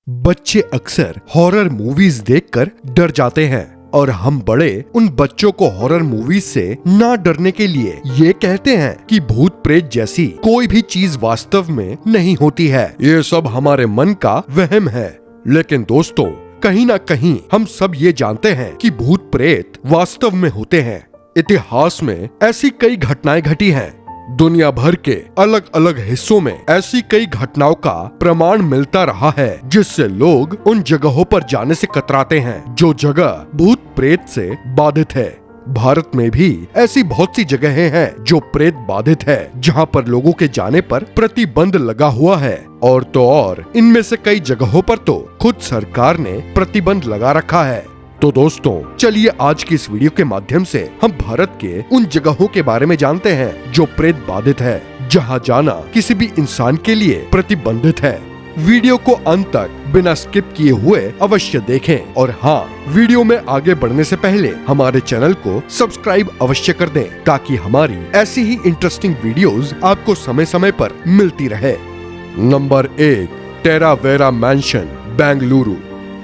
बच्चे अक्सर horror movies देखकर डर जाते हैं और हम बड़े उन बच्चों को हॉरर मूवीज से ना डरने के लिए ये कहते हैं कि भूत प्रेत जैसी कोई भी चीज वास्तव में नहीं होती है, ये सब हमारे मन का वहम है। लेकिन दोस्तों, कहीं ना कहीं हम सब ये जानते हैं कि भूत प्रेत वास्तव में होते हैं। इतिहास में ऐसी कई घटनाएं घटी हैं। दुनिया भर के अलग अलग हिस्सों में ऐसी कई घटनाओं का प्रमाण मिलता रहा है, जिससे लोग उन जगहों पर जाने से कतराते हैं जो जगह भूत प्रेत से बाधित है। भारत में भी ऐसी बहुत सी जगहें हैं जो प्रेत बाधित है, जहां पर लोगों के जाने पर प्रतिबंध लगा हुआ है। और तो और इनमें से कई जगहों पर तो खुद सरकार ने प्रतिबंध लगा रखा है। तो दोस्तों, चलिए आज की इस वीडियो के माध्यम से हम भारत के उन जगहों के बारे में जानते हैं जो प्रेत बाधित है, जहां जाना किसी भी इंसान के लिए प्रतिबंधित है। वीडियो को अंत तक बिना स्किप किए हुए अवश्य देखें और हाँ, वीडियो में आगे बढ़ने से पहले हमारे चैनल को सब्सक्राइब अवश्य कर दें, ताकि हमारी ऐसी ही इंटरेस्टिंग वीडियोस आपको समय समय पर मिलती रहे। नंबर 1, टेरावेरा मैंशन, बेंगलुरु।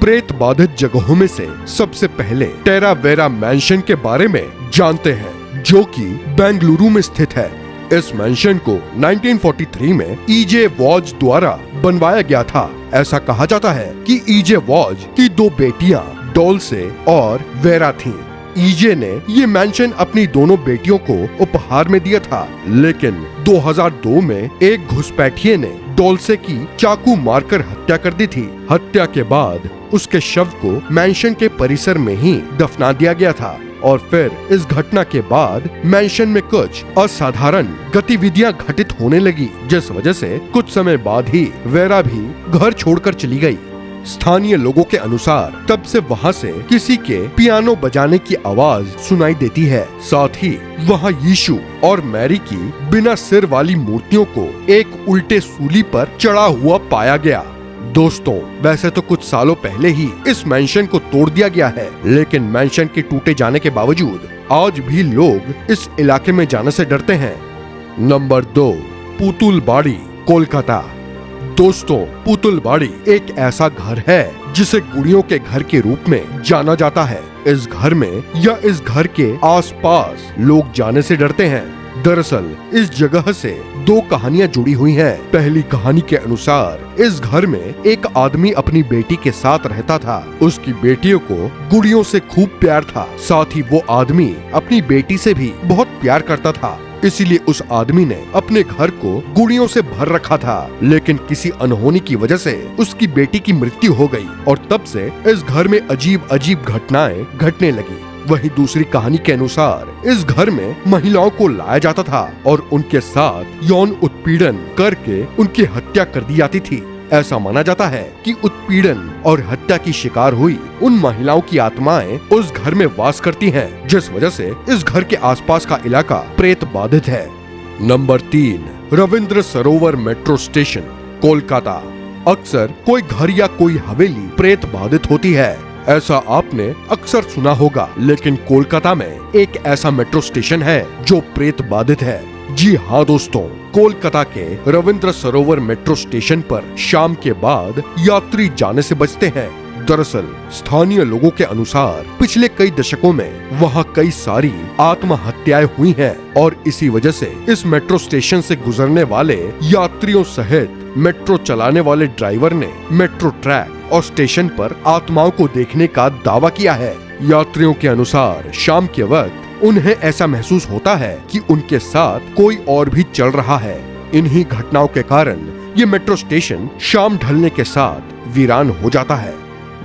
प्रेत बाधित जगहों में से सबसे पहले टेरावेरा मैंशन के बारे में जानते हैं, जो कि बेंगलुरु में स्थित है। इस मैंशन को 1943 में ईजे वॉज द्वारा बनवाया गया था। ऐसा कहा जाता है कि ईजे वॉज की 2 बेटियां डोल्से और वेरा थीं। ईजे ने ये मैंशन अपनी दोनों बेटियों को उपहार में दिया था, लेकिन 2002 में एक घुसपैठिए ने डोल्से की चाकू मारकर हत्या कर दी थी। हत्या के बाद उसके शव को मैंशन के परिसर में ही दफना दिया गया था। और फिर इस घटना के बाद मैंशन में कुछ असाधारण गतिविधियां घटित होने लगी, जिस वजह से कुछ समय बाद ही वेरा भी घर छोड़कर चली गई। स्थानीय लोगों के अनुसार तब से वहाँ से किसी के पियानो बजाने की आवाज सुनाई देती है। साथ ही वहाँ यीशु और मैरी की बिना सिर वाली मूर्तियों को एक उल्टे सूली पर चढ़ा हुआ पाया गया। दोस्तों, वैसे तो कुछ सालों पहले ही इस मैंशन को तोड़ दिया गया है, लेकिन मैंशन के टूटे जाने के बावजूद आज भी लोग इस इलाके में जाने से डरते हैं। नंबर 2, पुतुलबाड़ी, कोलकाता। दोस्तों, पुतुलबाड़ी एक ऐसा घर है जिसे गुड़ियों के घर के रूप में जाना जाता है। इस घर में या इस घर के आसपास लोग जाने से डरते हैं। दरअसल इस जगह से 2 कहानियां जुड़ी हुई हैं। पहली कहानी के अनुसार इस घर में एक आदमी अपनी बेटी के साथ रहता था। उसकी बेटियों को गुड़ियों से खूब प्यार था। साथ ही वो आदमी अपनी बेटी से भी बहुत प्यार करता था। इसीलिए उस आदमी ने अपने घर को गुड़ियों से भर रखा था। लेकिन किसी अनहोनी की वजह से उसकी बेटी की मृत्यु हो गई और तब से इस घर में अजीब अजीब घटनाएं घटने लगी। वहीं दूसरी कहानी के अनुसार इस घर में महिलाओं को लाया जाता था और उनके साथ यौन उत्पीड़न करके उनकी हत्या कर दी जाती थी। ऐसा माना जाता है कि उत्पीड़न और हत्या की शिकार हुई उन महिलाओं की आत्माएं उस घर में वास करती हैं, जिस वजह से इस घर के आसपास का इलाका प्रेत बाधित है। नंबर 3, रविंद्र सरोवर मेट्रो स्टेशन, कोलकाता। अक्सर कोई घर या कोई हवेली प्रेत बाधित होती है, ऐसा आपने अक्सर सुना होगा। लेकिन कोलकाता में एक ऐसा मेट्रो स्टेशन है जो प्रेत बाधित है। जी हाँ दोस्तों, कोलकाता के रविंद्र सरोवर मेट्रो स्टेशन पर शाम के बाद यात्री जाने से बचते हैं। दरअसल स्थानीय लोगों के अनुसार पिछले कई दशकों में वहाँ कई सारी आत्महत्याएं हुई हैं और इसी वजह से इस मेट्रो स्टेशन से गुजरने वाले यात्रियों सहित मेट्रो चलाने वाले ड्राइवर ने मेट्रो ट्रैक और स्टेशन पर आत्माओं को देखने का दावा किया है। यात्रियों के अनुसार शाम के वक्त उन्हें ऐसा महसूस होता है कि उनके साथ कोई और भी चल रहा है। इन्हीं घटनाओं के कारण ये मेट्रो स्टेशन शाम ढलने के साथ वीरान हो जाता है।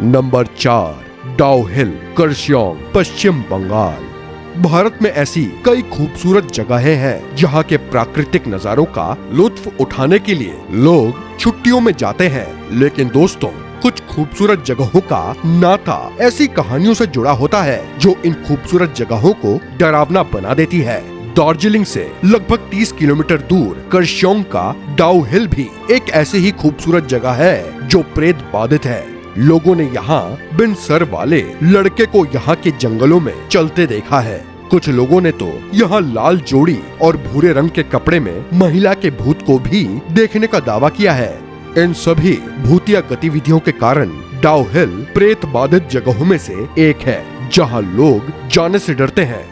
नंबर 4, डाउ हिल, कर्सियंग, पश्चिम बंगाल। भारत में ऐसी कई खूबसूरत जगहें हैं जहाँ के प्राकृतिक नजारों का लुत्फ उठाने के लिए लोग छुट्टियों में जाते हैं। लेकिन दोस्तों, कुछ खूबसूरत जगहों का नाता ऐसी कहानियों से जुड़ा होता है जो इन खूबसूरत जगहों को डरावना बना देती है। दार्जिलिंग से लगभग 30 किलोमीटर दूर कर्सियंग का डाउ हिल भी एक ऐसी ही खूबसूरत जगह है जो प्रेत बाधित है। लोगों ने यहाँ बिन सर वाले लड़के को यहाँ के जंगलों में चलते देखा है। कुछ लोगों ने तो यहाँ लाल जोड़ी और भूरे रंग के कपड़े में महिला के भूत को भी देखने का दावा किया है। इन सभी भूतिया गतिविधियों के कारण डाउ हिल प्रेत बाधित जगहों में से एक है जहां लोग जाने से डरते हैं।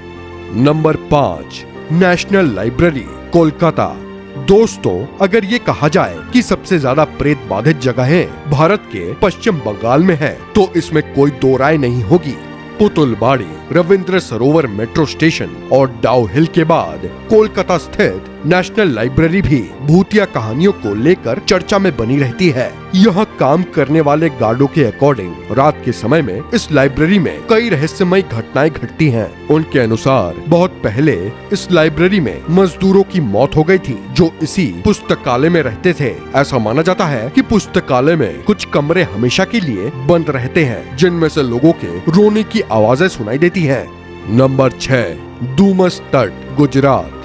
Number 5, national library, Kolkata. दोस्तों, अगर ये कहा जाए कि सबसे ज्यादा प्रेत बाधित जगहें भारत के पश्चिम बंगाल में है, तो इसमें कोई दो राय नहीं होगी। पुतुलबाड़ी, रविंद्र सरोवर मेट्रो स्टेशन और डाउ हिल के बाद कोलकाता स्थित नेशनल लाइब्रेरी भी भूतिया कहानियों को लेकर चर्चा में बनी रहती है। यहाँ काम करने वाले गार्डों के अकॉर्डिंग रात के समय में इस लाइब्रेरी में कई रहस्यमय घटनाएं घटती हैं। उनके अनुसार बहुत पहले इस लाइब्रेरी में मजदूरों की मौत हो गई थी जो इसी पुस्तकालय में रहते थे। ऐसा माना जाता है कि पुस्तकालय में कुछ कमरे हमेशा के लिए बंद रहते हैं जिनमें से लोगों के रोने की आवाजें सुनाई देती हैं। नंबर 6, डूमस तट, गुजरात।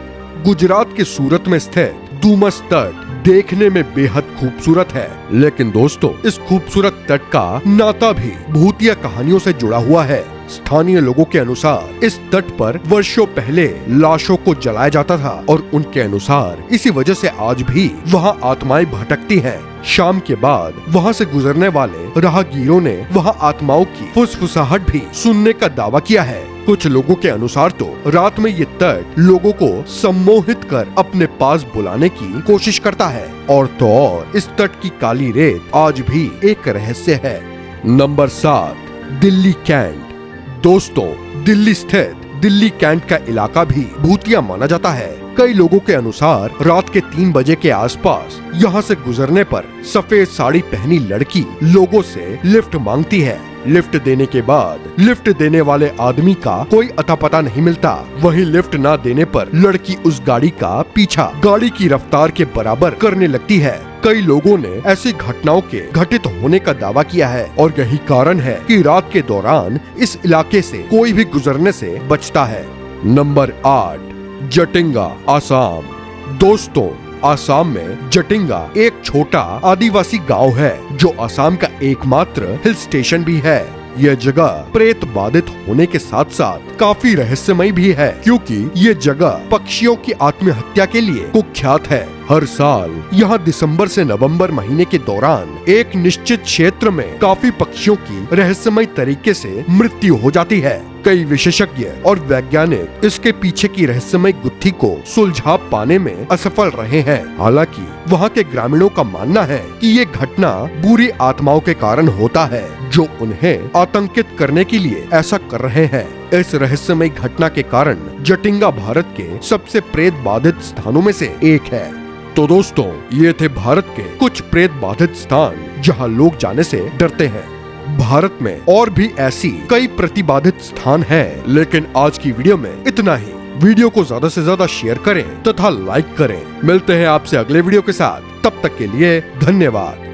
गुजरात के सूरत में स्थित डूमस तट देखने में बेहद खूबसूरत है, लेकिन दोस्तों इस खूबसूरत तट का नाता भी भूतिया कहानियों से जुड़ा हुआ है। स्थानीय लोगों के अनुसार इस तट पर वर्षों पहले लाशों को जलाया जाता था और उनके अनुसार इसी वजह से आज भी वहां आत्माएं भटकती हैं। शाम के बाद वहां से गुजरने वाले राहगीरों ने वहां आत्माओं की फुसफुसाहट भी सुनने का दावा किया है। कुछ लोगों के अनुसार तो रात में ये तट लोगों को सम्मोहित कर अपने पास बुलाने की कोशिश करता है। और तो और इस तट की काली रेत आज भी एक रहस्य है। Number 7, Delhi Cantt. दोस्तों, दिल्ली स्थित दिल्ली कैंट का इलाका भी भूतिया माना जाता है। कई लोगों के अनुसार रात के 3 बजे के आसपास यहाँ से गुजरने पर सफेद साड़ी पहनी लड़की लोगों से लिफ्ट मांगती है। लिफ्ट देने के बाद लिफ्ट देने वाले आदमी का कोई अता पता नहीं मिलता। वहीं लिफ्ट ना देने पर लड़की उस गाड़ी का पीछा गाड़ी की रफ्तार के बराबर करने लगती है। कई लोगों ने ऐसी घटनाओं के घटित होने का दावा किया है और यही कारण है कि रात के दौरान इस इलाके से कोई भी गुजरने से बचता है। नंबर 8, जटिंगा, आसाम। दोस्तों, आसाम में जटिंगा एक छोटा आदिवासी गांव है जो आसाम का एकमात्र हिल स्टेशन भी है। यह जगह प्रेत बाधित होने के साथ साथ काफी रहस्यमय भी है क्योंकि ये जगह पक्षियों की आत्महत्या के लिए कुख्यात है। हर साल यहाँ दिसंबर से नवंबर महीने के दौरान एक निश्चित क्षेत्र में काफी पक्षियों की रहस्यमय तरीके से मृत्यु हो जाती है। कई विशेषज्ञ और वैज्ञानिक इसके पीछे की रहस्यमय गुत्थी को सुलझा पाने में असफल रहे हैं। हालांकि वहाँ के ग्रामीणों का मानना है कि ये घटना बुरी आत्माओं के कारण होता है जो उन्हें आतंकित करने के लिए ऐसा कर रहे हैं। इस रहस्यमय घटना के कारण जटिंगा भारत के सबसे प्रेत बाधित स्थानों में से एक है। तो दोस्तों, ये थे भारत के कुछ प्रेत बाधित स्थान जहाँ लोग जाने से डरते हैं। भारत में और भी ऐसी कई प्रतिबाधित स्थान हैं, लेकिन आज की वीडियो में इतना ही। वीडियो को ज्यादा से ज्यादा शेयर करें तथा लाइक करें। मिलते हैं आपसे अगले वीडियो के साथ, तब तक के लिए धन्यवाद।